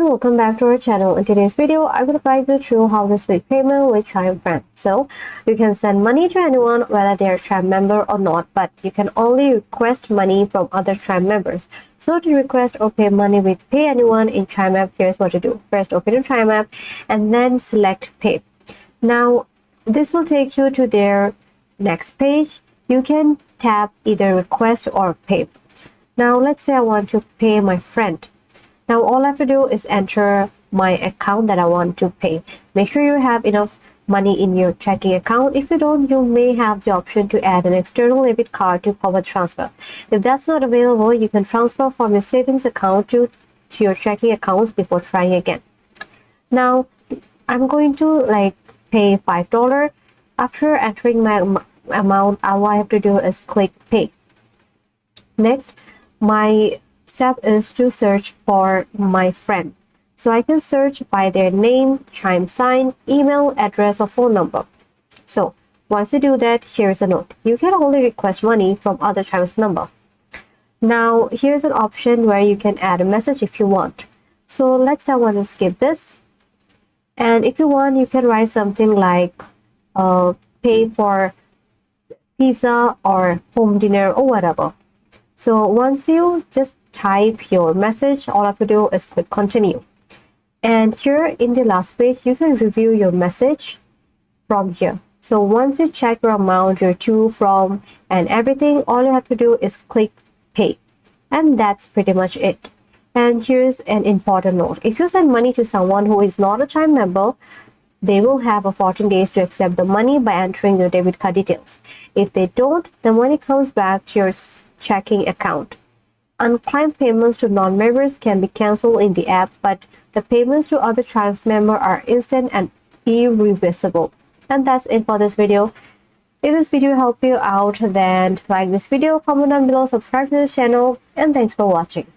everyone, welcome back to our channel. In today's video, I will guide you through how to split payment with Chime Friends. So, you can send money to anyone whether they are Chime member or not, but you can only request money from other Chime members. So, to request or pay money with Pay Anyone in Chime app, here's what to do. First, open a Chime app and then select Pay. Now, this will take you to their next page. You can tap either request or pay. Now, let's say I want to pay my friend. Now all I have to do is enter my account that I want to pay. Make sure you have enough money in your checking account. If you don't, you may have the option to add an external debit card to forward transfer. If that's not available, you can transfer from your savings account to your checking accounts before trying again. Now I'm going to pay $5. After entering my amount, all I have to do is click pay. Next, my step is to search for my friend. So I can search by their name, Chime sign, email, address, or phone number. So once you do that, here's a note. You can only request money from other Chime's member. Now here's an option where you can add a message if you want. So let's say I want to skip this. And if you want, you can write something like pay for pizza or home dinner or whatever. So once you just type your message, all I have to do is click continue. And here in the last page, you can review your message from here. So once you check your amount, your to, from, and everything, all you have to do is click pay. And that's pretty much it. And here's an important note. If you send money to someone who is not a Chime member, they will have 14 days to accept the money by entering your debit card details. If they don't, the money comes back to your checking account. Unclaimed payments to non-members can be cancelled in the app, but the payments to other Chime's members are instant and irreversible. And that's it for this video. If this video helped you out, then like this video, comment down below, subscribe to this channel, and thanks for watching.